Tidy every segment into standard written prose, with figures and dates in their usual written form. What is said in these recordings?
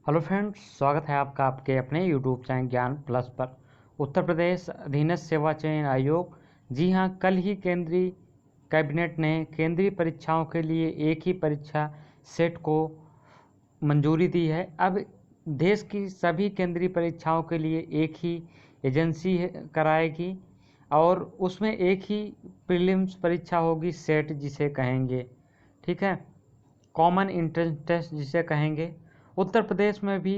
Hello friends, स्वागत है आपका आपके अपने यूट्यूब चैनल ज्ञान प्लस पर। उत्तर प्रदेश अधीनस्थ सेवा चयन आयोग, जी हां, कल ही केंद्रीय कैबिनेट ने केंद्रीय परीक्षाओं के लिए एक ही परीक्षा सेट को मंजूरी दी है। अब देश की सभी केंद्रीय परीक्षाओं के लिए एक ही एजेंसी कराएगी और उसमें एक ही प्रीलिम्स परीक्षा होगी, सेट जिसे कहेंगे, ठीक है, कॉमन एंट्रेंस टेस्ट जिसे कहेंगे। उत्तर प्रदेश में भी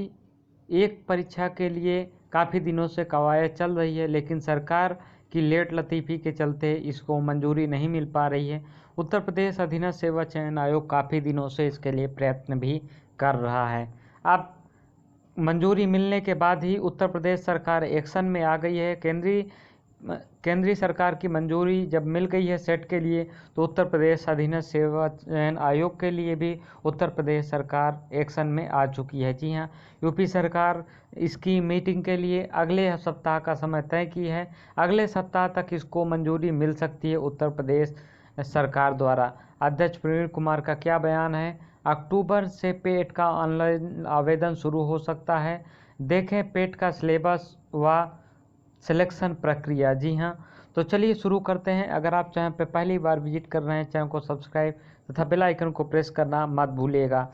एक परीक्षा के लिए काफ़ी दिनों से कवायद चल रही है, लेकिन सरकार की लेट लतीफ़ी के चलते इसको मंजूरी नहीं मिल पा रही है। उत्तर प्रदेश अधीनस्थ सेवा चयन आयोग काफ़ी दिनों से इसके लिए प्रयत्न भी कर रहा है। अब मंजूरी मिलने के बाद ही उत्तर प्रदेश सरकार एक्शन में आ गई है। केंद्रीय सरकार की मंजूरी जब मिल गई है सेट के लिए, तो उत्तर प्रदेश अधीनस्थ सेवा चयन आयोग के लिए भी उत्तर प्रदेश सरकार एक्शन में आ चुकी है। जी हाँ, यूपी सरकार इसकी मीटिंग के लिए अगले सप्ताह का समय तय की है। अगले सप्ताह तक इसको मंजूरी मिल सकती है उत्तर प्रदेश सरकार द्वारा। अध्यक्ष प्रवीण कुमार का क्या बयान है? अक्टूबर से पेट का ऑनलाइन आवेदन शुरू हो सकता है। देखें पेट का सिलेबस व सिलेक्शन प्रक्रिया। जी हाँ, तो चलिए शुरू करते हैं। अगर आप चैनल पर पहली बार विजिट कर रहे हैं, चैनल को सब्सक्राइब तथा बेल आइकन को प्रेस करना मत भूलिएगा।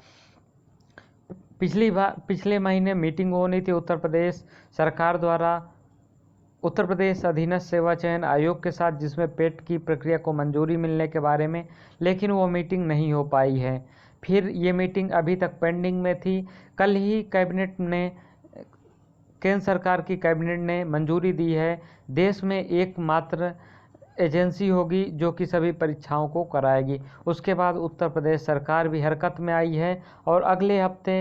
पिछले महीने मीटिंग होनी थी उत्तर प्रदेश सरकार द्वारा उत्तर प्रदेश अधीनस्थ सेवा चयन आयोग के साथ, जिसमें पेट की प्रक्रिया को मंजूरी मिलने के बारे में, लेकिन वो मीटिंग नहीं हो पाई है। फिर ये मीटिंग अभी तक पेंडिंग में थी। कल ही केंद्र सरकार की कैबिनेट ने मंजूरी दी है। देश में एकमात्र एजेंसी होगी जो कि सभी परीक्षाओं को कराएगी। उसके बाद उत्तर प्रदेश सरकार भी हरकत में आई है और अगले हफ्ते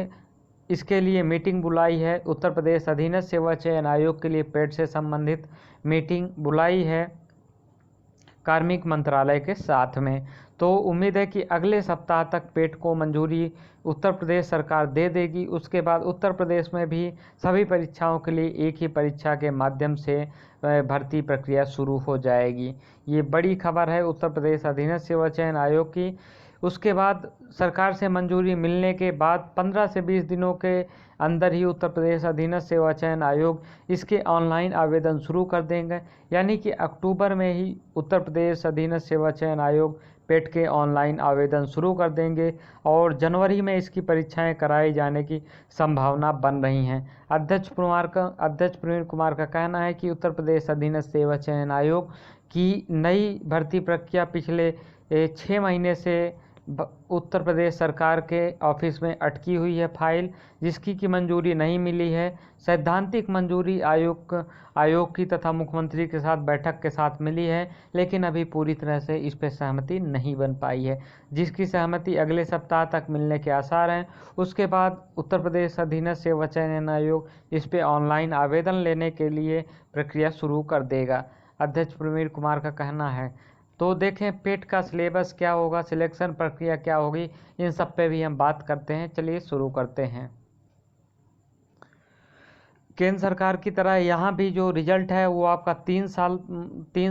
इसके लिए मीटिंग बुलाई है। उत्तर प्रदेश अधीनस्थ सेवा चयन आयोग के लिए पेट से संबंधित मीटिंग बुलाई है कार्मिक मंत्रालय के साथ में। तो उम्मीद है कि अगले सप्ताह तक पेट को मंजूरी उत्तर प्रदेश सरकार दे देगी। उसके बाद उत्तर प्रदेश में भी सभी परीक्षाओं के लिए एक ही परीक्षा के माध्यम से भर्ती प्रक्रिया शुरू हो जाएगी। ये बड़ी खबर है उत्तर प्रदेश अधीनस्थ सेवा चयन आयोग की। उसके बाद सरकार से मंजूरी मिलने के बाद 15 से 20 दिनों के अंदर ही उत्तर प्रदेश अधीनस्थ सेवा चयन आयोग इसके ऑनलाइन आवेदन शुरू कर देंगे। यानी कि अक्टूबर में ही उत्तर प्रदेश अधीनस्थ सेवा चयन आयोग पेट के ऑनलाइन आवेदन शुरू कर देंगे और जनवरी में इसकी परीक्षाएं कराई जाने की संभावना बन रही हैं। अध्यक्ष प्रवीण कुमार का कहना है कि उत्तर प्रदेश अधीनस्थ सेवा चयन आयोग की नई भर्ती प्रक्रिया पिछले 6 महीने से उत्तर प्रदेश सरकार के ऑफिस में अटकी हुई है फाइल, जिसकी की मंजूरी नहीं मिली है। सैद्धांतिक मंजूरी आयोग की तथा मुख्यमंत्री के साथ बैठक के साथ मिली है, लेकिन अभी पूरी तरह से इस पर सहमति नहीं बन पाई है, जिसकी सहमति अगले सप्ताह तक मिलने के आसार हैं। उसके बाद उत्तर प्रदेश अधीनस्थ सेवा चयन आयोग इस पर ऑनलाइन आवेदन लेने के लिए प्रक्रिया शुरू कर देगा, अध्यक्ष प्रवीण कुमार का कहना है। तो देखें पेट का सिलेबस क्या होगा, सिलेक्शन प्रक्रिया क्या होगी, इन सब पे भी हम बात करते हैं। चलिए शुरू करते हैं। केंद्र सरकार की तरह यहाँ भी जो रिजल्ट है वो आपका 3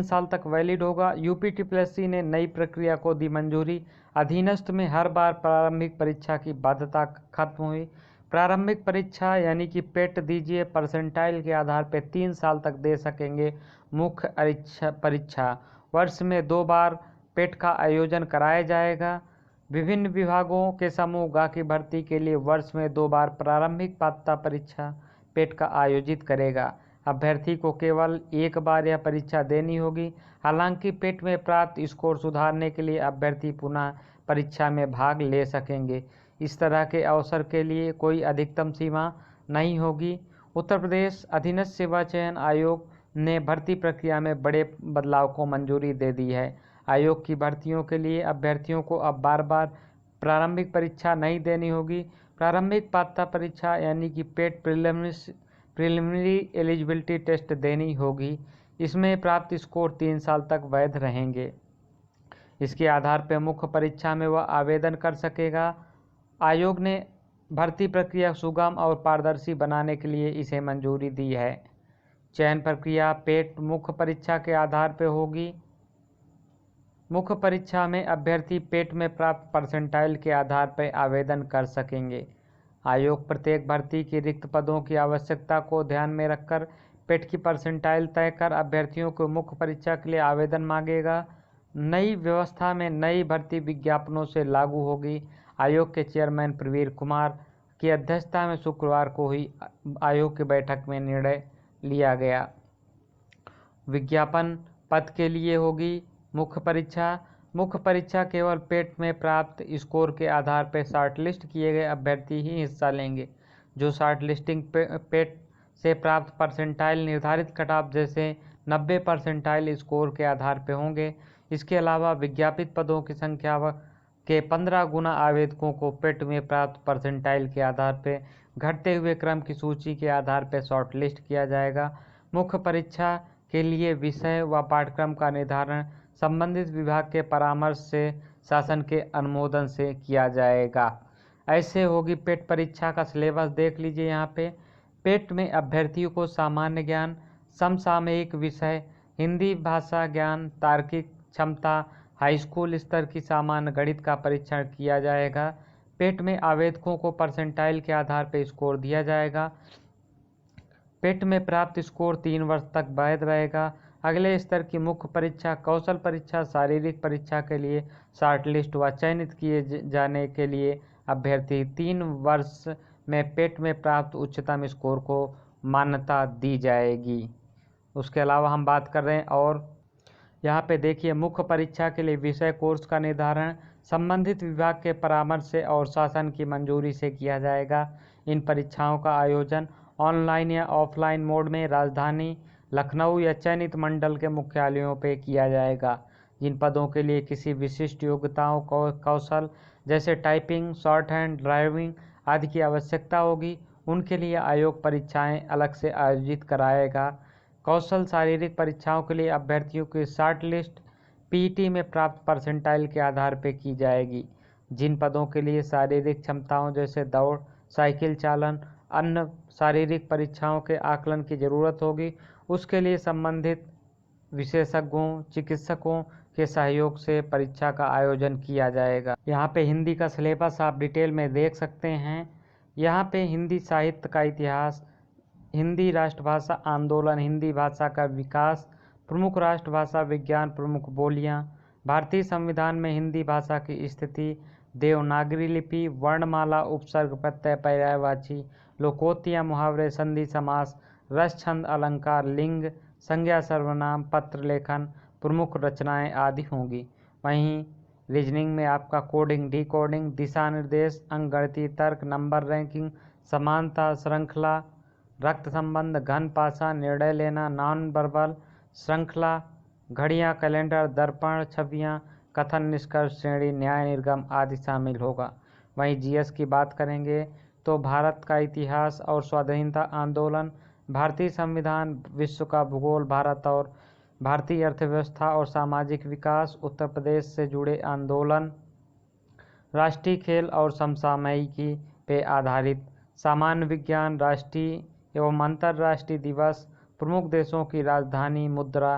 साल तक वैलिड होगा। यूपीटीपीएससी ने नई प्रक्रिया को दी मंजूरी। अधीनस्थ में हर बार प्रारंभिक परीक्षा की बाध्यता खत्म हुई। प्रारंभिक परीक्षा यानी कि पेट दीजिए, परसेंटाइल के आधार पर 3 साल तक दे सकेंगे मुख्य परीक्षा। वर्ष में 2 बार पेट का आयोजन कराया जाएगा। विभिन्न विभागों के समूह गा की भर्ती के लिए वर्ष में 2 बार प्रारंभिक पात्रता परीक्षा पेट का आयोजित करेगा। अभ्यर्थी को केवल एक बार यह परीक्षा देनी होगी। हालांकि पेट में प्राप्त स्कोर सुधारने के लिए अभ्यर्थी पुनः परीक्षा में भाग ले सकेंगे। इस तरह के अवसर के लिए कोई अधिकतम सीमा नहीं होगी। उत्तर प्रदेश अधीनस्थ सेवा चयन आयोग ने भर्ती प्रक्रिया में बड़े बदलाव को मंजूरी दे दी है। आयोग की भर्तियों के लिए अभ्यर्थियों को अब बार बार प्रारंभिक परीक्षा नहीं देनी होगी। प्रारंभिक पात्रता परीक्षा यानी कि पेट प्रिलिमिनरी एलिजिबिलिटी टेस्ट देनी होगी। इसमें प्राप्त स्कोर 3 साल तक वैध रहेंगे। इसके आधार पर मुख्य परीक्षा में वह आवेदन कर सकेगा। आयोग ने भर्ती प्रक्रिया सुगम और पारदर्शी बनाने के लिए इसे मंजूरी दी है। चयन प्रक्रिया पेट मुख्य परीक्षा के आधार पर होगी। मुख्य परीक्षा में अभ्यर्थी पेट में प्राप्त परसेंटाइल के आधार पर आवेदन कर सकेंगे। आयोग प्रत्येक भर्ती की रिक्त पदों की आवश्यकता को ध्यान में रखकर पेट की परसेंटाइल तय कर अभ्यर्थियों को मुख्य परीक्षा के लिए आवेदन मांगेगा। नई व्यवस्था में नई भर्ती विज्ञापनों से लागू होगी। आयोग के चेयरमैन प्रवीर कुमार की अध्यक्षता में शुक्रवार को हुई आयोग की बैठक में निर्णय लिया गया। विज्ञापन पद के लिए होगी मुख्य परीक्षा। मुख्य परीक्षा केवल पेट में प्राप्त स्कोर के आधार पर शॉर्टलिस्ट किए गए अभ्यर्थी ही हिस्सा लेंगे। जो शॉर्टलिस्टिंग पेट से प्राप्त परसेंटाइल निर्धारित कटऑफ जैसे 90 परसेंटाइल स्कोर के आधार पर होंगे। इसके अलावा विज्ञापित पदों की संख्या के 15 गुना आवेदकों को पेट में प्राप्त परसेंटाइल के आधार पर घटते हुए क्रम की सूची के आधार पर शॉर्टलिस्ट किया जाएगा। मुख्य परीक्षा के लिए विषय व पाठ्यक्रम का निर्धारण संबंधित विभाग के परामर्श से शासन के अनुमोदन से किया जाएगा। ऐसे होगी पेट परीक्षा का सिलेबस देख लीजिए यहाँ पे। पेट में अभ्यर्थियों को सामान्य ज्ञान, समसामयिक विषय, हिंदी भाषा ज्ञान, तार्किक क्षमता, हाई स्कूल स्तर की सामान्य गणित का परीक्षण किया जाएगा। पेट में आवेदकों को परसेंटाइल के आधार पर स्कोर दिया जाएगा। पेट में प्राप्त स्कोर 3 वर्ष तक वैध रहेगा। अगले स्तर की मुख्य परीक्षा, कौशल परीक्षा, शारीरिक परीक्षा के लिए शॉर्टलिस्ट व चयनित किए जाने के लिए अभ्यर्थी 3 वर्ष में पेट में प्राप्त उच्चतम स्कोर को मान्यता दी जाएगी। उसके अलावा हम बात कर रहे हैं और यहाँ पे देखिए मुख्य परीक्षा के लिए विषय कोर्स का निर्धारण संबंधित विभाग के परामर्श से और शासन की मंजूरी से किया जाएगा। इन परीक्षाओं का आयोजन ऑनलाइन या ऑफलाइन मोड में राजधानी लखनऊ या चयनित मंडल के मुख्यालयों पर किया जाएगा। जिन पदों के लिए किसी विशिष्ट योग्यताओं कौशल जैसे टाइपिंग, शॉर्ट हैंड, ड्राइविंग आदि की आवश्यकता होगी, उनके लिए आयोग परीक्षाएं अलग से आयोजित कराएगा। कौशल शारीरिक परीक्षाओं के लिए अभ्यर्थियों की शॉर्ट लिस्ट पीईटी में प्राप्त परसेंटाइल के आधार पर की जाएगी। जिन पदों के लिए शारीरिक क्षमताओं जैसे दौड़, साइकिल चालन, अन्य शारीरिक परीक्षाओं के आकलन की ज़रूरत होगी, उसके लिए संबंधित विशेषज्ञों, चिकित्सकों के सहयोग से परीक्षा का आयोजन किया जाएगा। यहाँ पे हिंदी का सिलेबस आप डिटेल में देख सकते हैं। यहाँ पे हिंदी साहित्य का इतिहास, हिंदी राष्ट्रभाषा आंदोलन, हिंदी भाषा का विकास, प्रमुख राष्ट्रभाषा विज्ञान, प्रमुख बोलियाँ, भारतीय संविधान में हिंदी भाषा की स्थिति, देवनागरी लिपि, वर्णमाला, उपसर्ग, प्रत्यय, पर्यायवाची, लोकोक्तियाँ, मुहावरे, संधि, समास, रस, छंद, अलंकार, लिंग, संज्ञा, सर्वनाम, पत्र लेखन, प्रमुख रचनाएं आदि होंगी। वहीं रीजनिंग में आपका कोडिंग, डिकोडिंग, दिशा निर्देश, अंकगणितीय तर्क, नंबर रैंकिंग, समानता, श्रृंखला, रक्त संबंध, घन पासा, निर्णय लेना, नॉन वर्बल, श्रृंखला, घड़ियाँ, कैलेंडर, दर्पण, छवियाँ, कथन, निष्कर्ष, श्रेणी, न्याय निर्गम आदि शामिल होगा। वहीं जीएस की बात करेंगे तो भारत का इतिहास और स्वाधीनता आंदोलन, भारतीय संविधान, विश्व का भूगोल, भारत और भारतीय अर्थव्यवस्था और सामाजिक विकास, उत्तर प्रदेश से जुड़े आंदोलन, राष्ट्रीय खेल और समसामयिकी पे आधारित, सामान्य विज्ञान, राष्ट्रीय एवं अंतर्राष्ट्रीय दिवस, प्रमुख देशों की राजधानी, मुद्रा,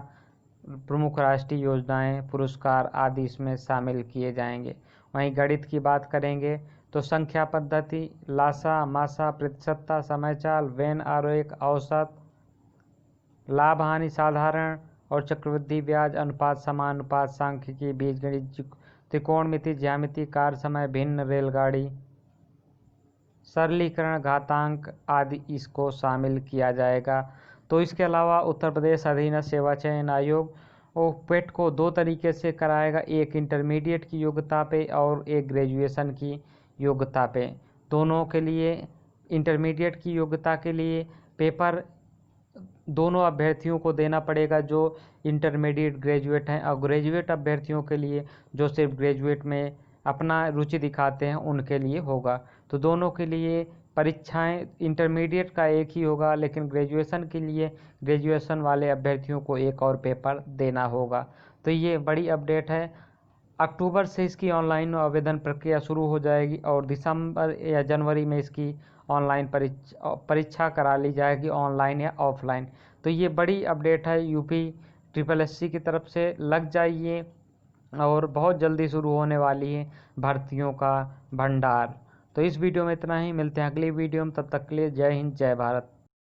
प्रमुख राष्ट्रीय योजनाएं, पुरस्कार आदि इसमें शामिल किए जाएंगे। वहीं गणित की बात करेंगे तो संख्या पद्धति, लासा, मासा, प्रतिशतता, समयचाल, वेन आरेख, औसत, लाभ हानि साधारण और चक्रवृद्धि ब्याज अनुपात, समानुपात, सांख्यिकी, बीजगणित, त्रिकोणमिति, ज्यामिति, कार्य समय, भिन्न, रेलगाड़ी, सरलीकरण, घातांक आदि इसको शामिल किया जाएगा। तो इसके अलावा उत्तर प्रदेश अधीनस्थ सेवा चयन आयोग वो पेट को 2 तरीके से कराएगा, एक इंटरमीडिएट की योग्यता पे और एक ग्रेजुएशन की योग्यता पे। दोनों के लिए इंटरमीडिएट की योग्यता के लिए पेपर दोनों अभ्यर्थियों को देना पड़ेगा जो इंटरमीडिएट ग्रेजुएट हैं, और ग्रेजुएट अभ्यर्थियों के लिए जो सिर्फ ग्रेजुएट में अपना रुचि दिखाते हैं उनके लिए होगा। तो दोनों के लिए परीक्षाएं इंटरमीडिएट का एक ही होगा, लेकिन ग्रेजुएशन के लिए ग्रेजुएशन वाले अभ्यर्थियों को एक और पेपर देना होगा। तो ये बड़ी अपडेट है। अक्टूबर से इसकी ऑनलाइन आवेदन प्रक्रिया शुरू हो जाएगी और दिसंबर या जनवरी में इसकी ऑनलाइन परीक्षा करा ली जाएगी, ऑनलाइन या ऑफलाइन। तो ये बड़ी अपडेट है यूपी SSSC की तरफ से। लग जाइए और बहुत जल्दी शुरू होने वाली है भर्तियों का भंडार। तो इस वीडियो में इतना ही, मिलते हैं अगली वीडियो में, तब तक के लिए जय हिंद जय भारत।